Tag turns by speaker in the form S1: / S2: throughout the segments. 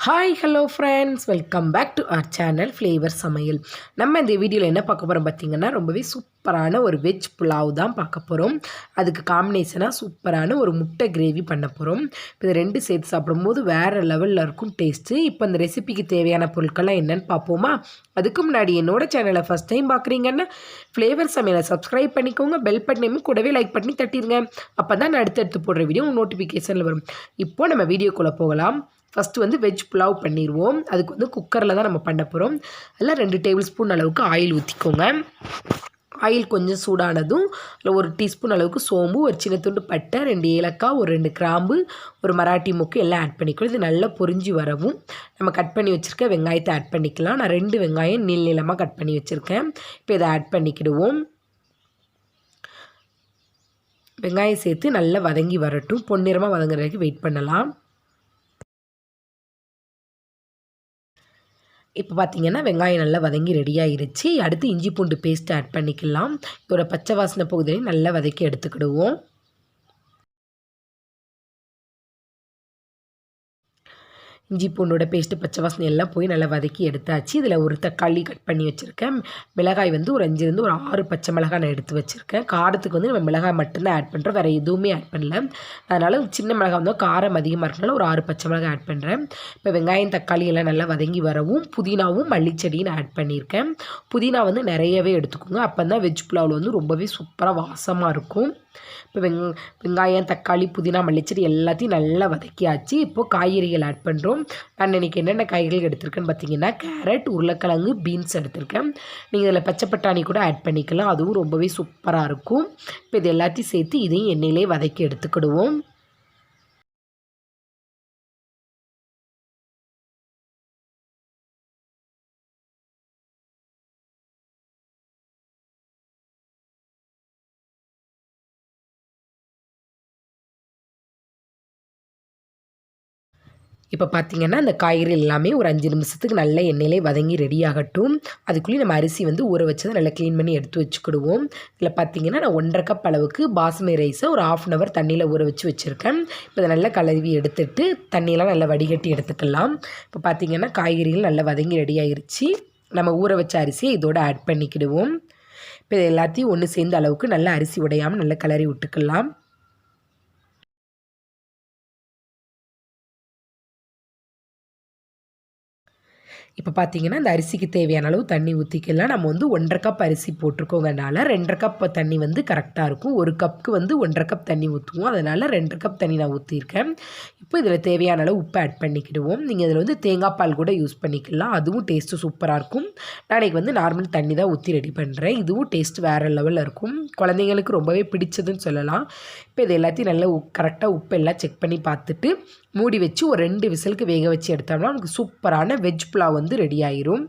S1: Hi hello friends, welcome back to our channel flavour Samayal. நம்ம இந்த வீடியோவில் என்ன பார்க்க போகிறோம் பார்த்திங்கன்னா, ரொம்பவே சூப்பரான ஒரு வெஜ் புலாவ் தான் பார்க்க போகிறோம். அதுக்கு காம்பினேஷனாக சூப்பரான ஒரு முட்டை கிரேவி பண்ண போகிறோம். இப்போ இது ரெண்டு சேர்த்து சாப்பிடும்போது வேறு லெவலில் இருக்கும் டேஸ்ட்டு. இப்போ இந்த ரெசிபிக்கு தேவையான பொருட்கள்லாம் என்னென்னு பார்ப்போமா? அதுக்கு முன்னாடி என்னோடய சேனலை ஃபஸ்ட் டைம் பார்க்குறீங்கன்னா ஃப்ளேவர் சமையலை சப்ஸ்கிரைப் பண்ணிக்கோங்க. பெல் பட்டனையும் கூடவே லைக் பண்ணி தட்டிடுங்க. அப்போ தான் நான் அடுத்தடுத்து போடுற வீடியோ நோட்டிஃபிகேஷனில் வரும். இப்போது நம்ம வீடியோக்குள்ளே போகலாம். ஃபஸ்ட்டு வெஜ் புலாவ் பண்ணிடுவோம். அதுக்கு குக்கரில் தான் நம்ம பண்ண போகிறோம். அதில் 2 டேபிள் ஸ்பூன் அளவுக்கு ஆயில் ஊற்றிக்கோங்க. ஆயில் கொஞ்சம் சூடானதும் அதில் 1 டீஸ்பூன் அளவுக்கு சோம்பு, ஒரு சின்ன துண்டு பட்டை, 2 ஏலக்காய், ஒரு 2 கிராம்பு, ஒரு மராட்டி மொக்கு எல்லாம் ஆட் பண்ணிக்கணும். இது நல்லா பொரிஞ்சு வரவும் நம்ம கட் பண்ணி வச்சுருக்க வெங்காயத்தை ஆட் பண்ணிக்கலாம். நான் 2 வெங்காயம் நீளமாக கட் பண்ணி வச்சுருக்கேன். இப்போ இதை ஆட் பண்ணிக்கிடுவோம். வெங்காயம் சேர்த்து நல்லா வதங்கி வரட்டும். பொன்னிறமாக வதங்குற வரைக்கும் வெயிட் பண்ணலாம். இப்போ பார்த்திங்கன்னா வெங்காயம் நல்லா வதங்கி ரெடியாகிருச்சு. அடுத்து இஞ்சி பூண்டு பேஸ்ட் ஆட் பண்ணிக்கலாம். இதோட பச்சை வாசனை பகுதியிலையும் நல்லா வதக்கி எடுத்துக்கிடுவோம். இஞ்சி பூண்டோட பேஸ்ட்டு பச்சை வாசனை எல்லாம் போய் நல்லா வதக்கி எடுத்தாச்சு. இதில் ஒரு தக்காளி கட் பண்ணி வச்சுருக்கேன். மிளகாய் ஒரு 5 ஒரு 6 பச்சை மிளகாய் நான் எடுத்து வச்சுருக்கேன். காரத்துக்கு நம்ம மிளகாய் மட்டும்தான் ஆட் பண்ணுறோம், வேறு எதுவுமே ஆட் பண்ணல. அதனால் சின்ன மிளகாய் காரம் அதிகமாக இருக்கனால ஒரு 6 பச்சை மிளகாய் ஆட் பண்ணுறேன். இப்போ வெங்காயம் தக்காளி எல்லாம் நல்லா வதங்கி வரவும் புதினாவும் மல்லிச்செடியும் ஆட் பண்ணியிருக்கேன். புதினா நிறையவே எடுத்துக்கோங்க. அப்போ தான் வெஜ் புலாவில் ரொம்பவே சூப்பராக வாசமாக இருக்கும். இப்போ வெங்காயம் தக்காளி புதினா மல்லிச்செடி எல்லாத்தையும் நல்லா வதக்கியாச்சு. இப்போது காய்கறிகள் ஆட் பண்ணுறோம். நான் இன்றைக்கி என்னென்ன காய்கறிகள் எடுத்திருக்கேன்னு பார்த்தீங்கன்னா, கேரட், உருளைக்கிழங்கு, பீன்ஸ் எடுத்திருக்கேன். நீங்கள் இதில் பச்சை பட்டாணி கூட ஆட் பண்ணிக்கலாம், அதுவும் ரொம்பவே சூப்பராக இருக்கும். இப்போ இது எல்லாத்தையும் சேர்த்து இதையும் எண்ணெயிலே வதக்கி எடுத்துக்கிடுவோம். இப்போ பார்த்திங்கன்னா அந்த காய்கறி எல்லாமே ஒரு 5 நிமிஷத்துக்கு நல்ல எண்ணெயிலே வதங்கி ரெடி ஆகட்டும். அதுக்குள்ளேயும் நம்ம அரிசி ஊற வச்சதை நல்லா க்ளீன் பண்ணி எடுத்து வச்சுக்கிடுவோம். இதில் பார்த்திங்கன்னா நான் 1.5 கப் அளவுக்கு பாசுமதி ரைஸை ஒரு 1/2 அன் ஹவர் தண்ணியில் ஊற வச்சு வச்சுருக்கேன். இப்போ இதை நல்லா கழுவி எடுத்துட்டு தண்ணியெல்லாம் நல்லா வடிகட்டி எடுத்துக்கலாம். இப்போ பார்த்திங்கன்னா காய்கறிகள் நல்லா வதங்கி ரெடி ஆகிருச்சு. நம்ம ஊற வச்ச அரிசியை இதோடு ஆட் பண்ணிக்கிடுவோம். இப்போ இது எல்லாத்தையும் ஒன்று சேர்ந்த அளவுக்கு நல்லா அரிசி உடையாமல் நல்லா கிளறி விட்டுக்கலாம். இப்போ பார்த்தீங்கன்னா இந்த அரிசிக்கு தேவையான அளவு தண்ணி ஊற்றிக்கலாம். நம்ம 1.5 கப் அரிசி போட்டிருக்கோங்கனால 2.5 கப் தண்ணி கரெக்டாக இருக்கும். 1 கப்புக்கு 1.5 கப் தண்ணி ஊற்றுவோம். அதனால் 2 கப் தண்ணி நான் ஊற்றிருக்கேன். இப்போ இதில் தேவையான அளவு உப்பு ஆட் பண்ணிக்கிடுவோம். நீங்கள் இதில் தேங்காய் பால் கூட யூஸ் பண்ணிக்கலாம், அதுவும் டேஸ்ட்டு சூப்பராக இருக்கும். நாளைக்கு நார்மல் தண்ணி தான் ஊற்றி ரெடி பண்ணுறேன். இதுவும் டேஸ்ட் வேறு லெவலில் இருக்கும். குழந்தைங்களுக்கு ரொம்பவே பிடிச்சதுன்னு சொல்லலாம். இப்போ இது எல்லாத்தையும் நல்லா கரெக்டாக உப்பு எல்லாம் செக் பண்ணி பார்த்துட்டு மூடி வச்சு ஒரு 2 விசிலுக்கு வேக வச்சு எடுத்தோம்னா நமக்கு சூப்பரான வெஜ் புலாவ் ரெடி ஆயிரும்.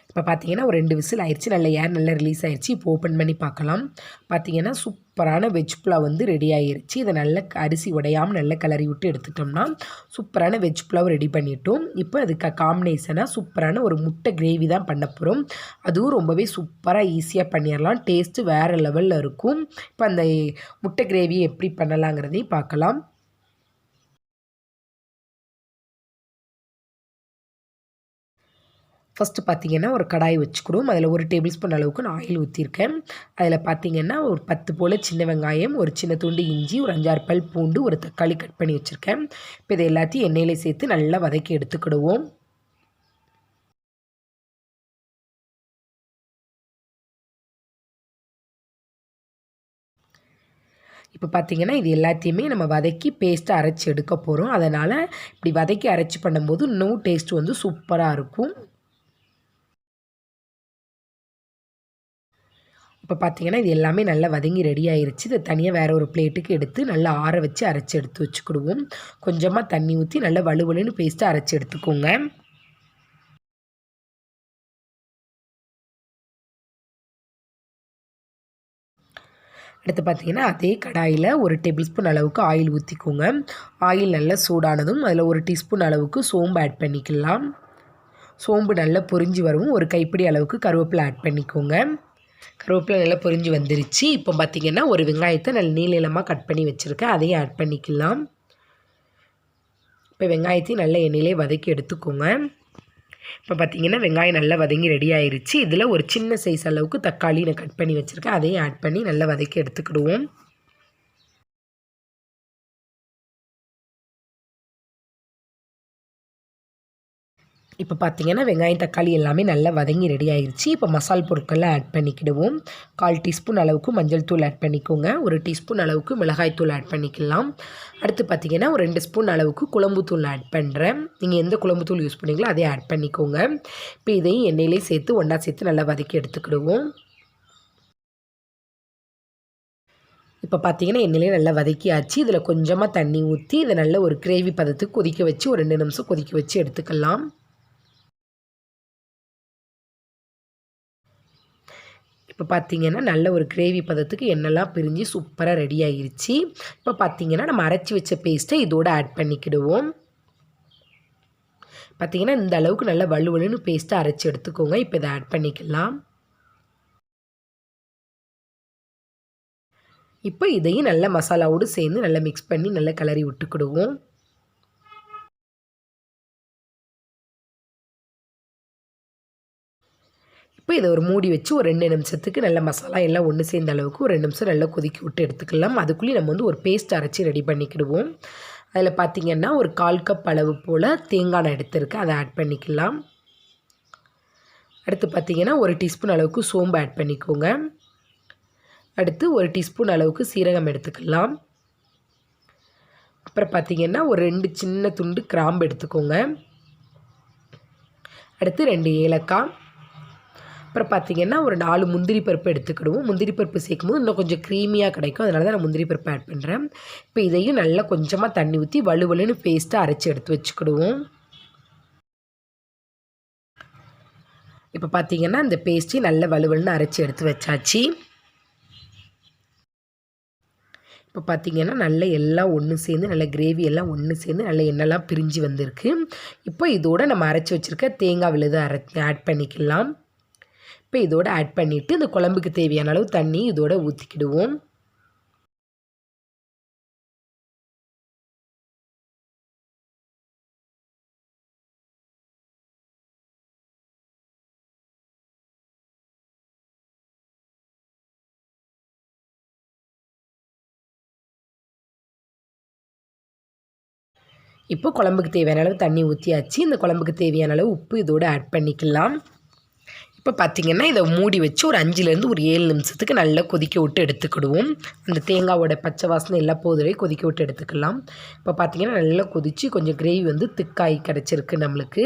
S1: இப்போ பார்த்தீங்கன்னா ஒரு 2 விசில் ஆயிடுச்சு. நல்ல ஏர் நல்லா ரிலீஸ் ஆயிடுச்சு. இப்போ ஓப்பன் பண்ணி பார்க்கலாம். பார்த்தீங்கன்னா சூப்பரான வெஜ் புலாவ் ரெடி ஆகிருச்சு. இதை நல்லா அரிசி உடையாமல் நல்லா கிளறி விட்டு எடுத்துட்டோம்னா சூப்பரான வெஜ் புலாவ் ரெடி பண்ணிட்டோம். இப்போ அதுக்கு காம்பினேஷனாக சூப்பரான ஒரு முட்டை கிரேவி தான் பண்ண போகிறோம். அதுவும் ரொம்பவே சூப்பராக ஈஸியாக பண்ணிடலாம். டேஸ்ட்டு வேறு லெவலில் இருக்கும். இப்போ அந்த முட்டை கிரேவி எப்படி பண்ணலாங்கிறதையும் பார்க்கலாம். ஃபஸ்ட்டு பார்த்திங்கன்னா ஒரு கடாய் வச்சுக்கிடுவோம். அதில் 1 டேபிள் ஸ்பூன் அளவுக்கு நான் ஆயில் ஊற்றிருக்கேன். அதில் பார்த்திங்கன்னா ஒரு 10 போல் சின்ன வெங்காயம், ஒரு சின்ன துண்டு இஞ்சி, ஒரு 5-6 பல் பூண்டு, ஒரு தக்காளி கட் பண்ணி வச்சுருக்கேன். இப்போ இதை எல்லாத்தையும் எண்ணெயில் சேர்த்து நல்லா வதக்கி எடுத்துக்கிடுவோம். இப்போ பார்த்திங்கன்னா இது எல்லாத்தையுமே நம்ம வதக்கி பேஸ்ட்டாக அரைச்சி எடுக்க போகிறோம். அதனால் இப்படி வதக்கி அரைச்சி பண்ணும்போது இன்னும் டேஸ்ட் சூப்பராக இருக்கும். இப்போ பார்த்திங்கன்னா இது எல்லாமே நல்லா வதங்கி ரெடி ஆகிருச்சு. இதை தனியாக வேறு ஒரு பிளேட்டுக்கு எடுத்து நல்லா ஆற வச்சு அரைச்சி எடுத்து வச்சுக்கிடுவோம். கொஞ்சமாக தண்ணி ஊற்றி நல்லா வலுவலுன்னு பேஸ்ட்டாக அரைச்சி எடுத்துக்கோங்க. அடுத்து பார்த்திங்கன்னா அதே கடாயில் 1 டேபிள் ஸ்பூன் அளவுக்கு ஆயில் ஊற்றிக்கோங்க. ஆயில் நல்லா சூடானதும் அதில் 1 டீஸ்பூன் அளவுக்கு சோம்பு ஆட் பண்ணிக்கலாம். சோம்பு நல்லா பொரிஞ்சு வரவும் ஒரு கைப்பிடி அளவுக்கு கருவேப்பிலை ஆட் பண்ணிக்கோங்க. கருவேப்பிலை நல்லா பொரிஞ்சு வந்துருச்சு. இப்போ பார்த்திங்கன்னா ஒரு வெங்காயத்தை நல்ல நீளமாக கட் பண்ணி வச்சுருக்கேன், அதையும் ஆட் பண்ணிக்கலாம். இப்போ வெங்காயத்தையும் நல்ல எண்ணெயிலே வதக்கி எடுத்துக்கோங்க. இப்போ பார்த்திங்கன்னா வெங்காயம் நல்லா வதங்கி ரெடி ஆயிடுச்சு. இதில் ஒரு சின்ன சைஸ் அளவுக்கு தக்காளி நான் கட் பண்ணி வச்சுருக்கேன், அதையும் ஆட் பண்ணி நல்லா வதக்கி எடுத்துக்கிடுவோம். இப்போ பார்த்திங்கன்னா வெங்காயம் தக்காளி எல்லாமே நல்லா வதங்கி ரெடி ஆயிடுச்சு. இப்போ மசால் பொருட்கள்லாம் ஆட் பண்ணிக்கிடுவோம். 1/4 டீஸ்பூன் அளவுக்கு மஞ்சள் தூள் ஆட் பண்ணிக்கோங்க. 1 டீஸ்பூன் அளவுக்கு மிளகாய் தூள் ஆட் பண்ணிக்கலாம். அடுத்து பார்த்திங்கன்னா ஒரு 2 ஸ்பூன் அளவுக்கு குழம்பு தூள் ஆட் பண்ணுறேன். நீங்கள் எந்த குழம்பு தூள் யூஸ் பண்ணுறீங்களோ அதை ஆட் பண்ணிக்கோங்க. இப்போ இதையும் எண்ணெயிலே சேர்த்து ஒன்றா சேர்த்து நல்லா வதக்கி எடுத்துக்கிடுவோம். இப்போ பார்த்திங்கன்னா எண்ணெயிலே நல்லா வதக்கியாச்சு. இதில் கொஞ்சமாக தண்ணி ஊற்றி இதை நல்ல ஒரு கிரேவி பதத்துக்கு கொதிக்க வச்சு ஒரு 2 நிமிஷம் கொதிக்க வச்சு எடுத்துக்கலாம். இப்போ பார்த்திங்கன்னா நல்ல ஒரு கிரேவி பதத்துக்கு எண்ணெய்லாம் பிரிஞ்சு சூப்பராக ரெடி ஆகிருச்சு. இப்போ பார்த்திங்கன்னா நம்ம அரைச்சி வச்ச பேஸ்ட்டை இதோடு ஆட் பண்ணிக்கிடுவோம். பார்த்திங்கன்னா இந்த அளவுக்கு நல்லா வலுவலுன்னு பேஸ்ட்டை அரைச்சி எடுத்துக்கோங்க. இப்போ இதை ஆட் பண்ணிக்கலாம். இப்போ இதையும் நல்ல மசாலாவோடு சேர்ந்து நல்லா மிக்ஸ் பண்ணி நல்லா கிளறி விட்டுக்கிடுவோம். இப்போ இதை ஒரு மூடி வச்சு ஒரு 2 நிமிஷத்துக்கு நல்ல மசாலா எல்லாம் ஒன்று சேர்ந்த அளவுக்கு ஒரு 2 நிமிஷம் நல்லா கொதிக்க விட்டு எடுத்துக்கலாம். அதுக்குள்ளேயும் நம்ம வந்து ஒரு பேஸ்ட் அரைச்சி ரெடி பண்ணிக்கிடுவோம். அதில் பார்த்திங்கன்னா ஒரு 1/4 கப் அளவு போல் தேங்காய் நான் எடுத்துருக்கேன், அதை ஆட் பண்ணிக்கலாம். அடுத்து பார்த்திங்கன்னா 1 டீஸ்பூன் அளவுக்கு சோம்பு ஆட் பண்ணிக்கோங்க. அடுத்து 1 டீஸ்பூன் அளவுக்கு சீரகம் எடுத்துக்கலாம். அப்புறம் பார்த்திங்கன்னா ஒரு 2 சின்ன துண்டு கிராம்பு எடுத்துக்கோங்க. அடுத்து 2 ஏலக்காய். அப்புறம் பார்த்திங்கன்னா ஒரு 4 முந்திரி பருப்பு எடுத்துக்கிடுவோம். முந்திரி பருப்பு சேர்க்கும்போது இன்னும் கொஞ்சம் க்ரீமியாக கிடைக்கும், அதனால தான் நான் முந்திரி பருப்பு ஆட் பண்ணுறேன். இப்போ இதையும் நல்லா கொஞ்சமாக தண்ணி ஊற்றி வலுவலுன்னு பேஸ்ட்டாக அரைச்சி எடுத்து வச்சுக்கிடுவோம். இப்போ பார்த்திங்கன்னா இந்த பேஸ்ட்டையும் நல்ல வலுவலுன்னு அரைச்சி எடுத்து வச்சாச்சு. இப்போ பார்த்திங்கன்னா நல்ல எல்லாம் ஒன்று சேர்ந்து நல்ல கிரேவி எல்லாம் ஒன்று சேர்ந்து நல்ல எண்ணெய்லாம் பிரிஞ்சு வந்திருக்கு. இப்போ இதோடு நம்ம அரைச்சி வச்சுருக்க தேங்காய் விழுது ஆட் பண்ணிக்கலாம். இப்போ இதோடு ஆட் பண்ணிவிட்டு இந்த குழம்புக்கு தேவையான அளவு தண்ணி இதோட ஊற்றிக்கிடுவோம். இப்போ குழம்புக்கு தேவையான அளவு தண்ணி ஊற்றியாச்சு. இந்த குழம்புக்கு தேவையான அளவு உப்பு இதோடு ஆட் பண்ணிக்கலாம். இப்போ பார்த்திங்கன்னா இதை மூடி வச்சு ஒரு 5லேருந்து ஒரு 7 நிமிஷத்துக்கு நல்லா கொதிக்க விட்டு எடுத்துக்கிடுவோம். அந்த தேங்காவோட பச்சை வாசனை எல்லாம் போதுவே கொதிக்க விட்டு எடுத்துக்கலாம். இப்போ பார்த்திங்கன்னா நல்லா கொதித்து கொஞ்சம் கிரேவி வந்து திக்காகி கிடச்சிருக்கு நம்மளுக்கு.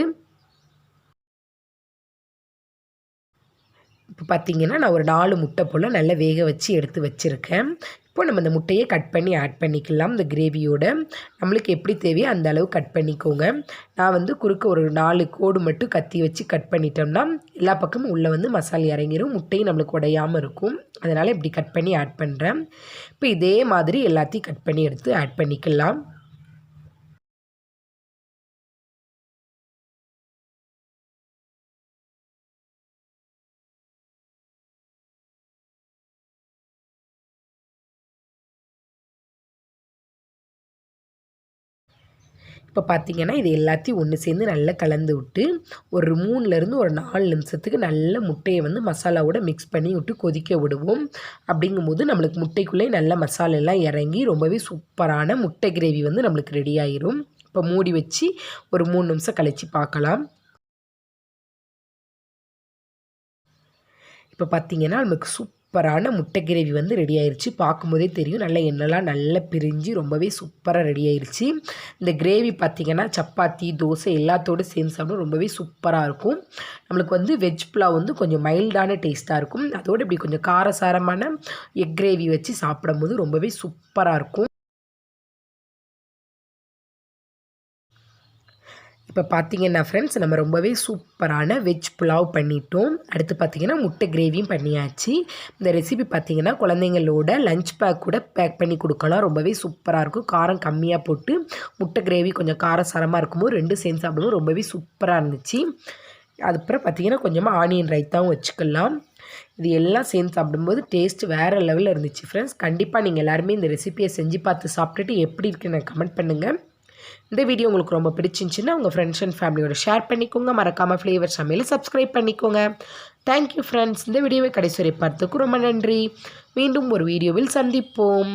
S1: இப்போ பார்த்திங்கன்னா நான் ஒரு 4 முட்டை போல் நல்லா வேக வச்சு எடுத்து வச்சுருக்கேன். இப்போ நம்ம இந்த முட்டையை கட் பண்ணி ஆட் பண்ணிக்கலாம். இந்த கிரேவியோட நம்மளுக்கு எப்படி தேவையோ அந்த அளவு கட் பண்ணிக்கோங்க. நான் வந்து குறுக்க ஒரு 4 கோடு மட்டும் கத்தி வச்சு கட் பண்ணிட்டோம்னா எல்லா பக்கமும் உள்ளே வந்து மசாலா இறங்கிடும், முட்டையும் நம்மளுக்கு உடையாமல் இருக்கும். அதனால் இப்படி கட் பண்ணி ஆட் பண்ணுறேன். இப்போ இதே மாதிரி எல்லாத்தையும் கட் பண்ணி எடுத்து ஆட் பண்ணிக்கலாம். இப்போ பார்த்திங்கன்னா இது எல்லாத்தையும் ஒன்று சேர்ந்து நல்லா கலந்து விட்டு ஒரு 3லேருந்து ஒரு 4 நிமிஷத்துக்கு நல்ல முட்டையை வந்து மசாலாவோட மிக்ஸ் பண்ணி விட்டு கொதிக்க விடுவோம். அப்படிங்கும்போது நம்மளுக்கு முட்டைக்குள்ளே நல்ல மசாலெல்லாம் இறங்கி ரொம்பவே சூப்பரான முட்டை கிரேவி வந்து நம்மளுக்கு ரெடி ஆயிரும். இப்போ மூடி வச்சு ஒரு 3 நிமிஷம் கழித்து பார்க்கலாம். இப்போ பார்த்திங்கன்னா நமக்கு சூப்பரான முட்டை கிரேவி வந்து ரெடி ஆயிடுச்சு. பார்க்கும்போதே தெரியும் நல்ல எண்ணெய்லாம் நல்லா பிரிஞ்சு ரொம்பவே சூப்பராக ரெடி ஆயிடுச்சு. இந்த கிரேவி பார்த்திங்கன்னா சப்பாத்தி தோசை எல்லாத்தோடு சேர்ந்து சாப்பிடும் ரொம்பவே சூப்பராக இருக்கும். நம்மளுக்கு வந்து வெஜ் புலாவ் வந்து கொஞ்சம் மைல்டான டேஸ்ட்டாக இருக்கும். அதோடு இப்படி கொஞ்சம் காரசாரமான எக் கிரேவி வச்சு சாப்பிடும்போது ரொம்பவே சூப்பராக இருக்கும். இப்போ பார்த்திங்கன்னா ஃப்ரெண்ட்ஸ் நம்ம ரொம்பவே சூப்பரான வெஜ் புலாவ் பண்ணிட்டோம். அடுத்து பார்த்திங்கன்னா முட்டை கிரேவியும் பண்ணியாச்சு. இந்த ரெசிபி பார்த்திங்கன்னா குழந்தைங்களோட லஞ்ச் பேக் கூட பேக் பண்ணி கொடுக்கலாம், ரொம்பவே சூப்பராக இருக்கும். காரம் கம்மியாக போட்டு முட்டை கிரேவி கொஞ்சம் காரசாரமாக இருக்கும்போது 2 சேர்ந்து சாப்பிடும்போது ரொம்பவே சூப்பராக இருந்துச்சு. அதுக்கப்புறம் பார்த்திங்கன்னா கொஞ்சமாக ஆனியன் ரைத்தாவும் வச்சுக்கலாம். இது எல்லாம் சேர்ந்து சாப்பிடும்போது டேஸ்ட் வேறு லெவலில் இருந்துச்சு ஃப்ரெண்ட்ஸ். கண்டிப்பாக நீங்கள் எல்லாருமே இந்த ரெசிபியை செஞ்சு பார்த்து சாப்பிட்டுட்டு எப்படி இருக்குன்னு கமெண்ட் பண்ணுங்கள். இந்த வீடியோ உங்களுக்கு ரொம்ப பிடிச்சிருந்துச்சின்னா உங்கள் ஃப்ரெண்ட்ஸ் அண்ட் ஃபேமிலியோட ஷேர் பண்ணிக்கோங்க. மறக்காமல் ஃப்ளேவர் சமையலை சப்ஸ்கிரைப் பண்ணிக்கோங்க. Thank you friends. இந்த வீடியோவை கடைசி வரை பார்த்ததுக்கு ரொம்ப நன்றி. மீண்டும் ஒரு வீடியோவில் சந்திப்போம்.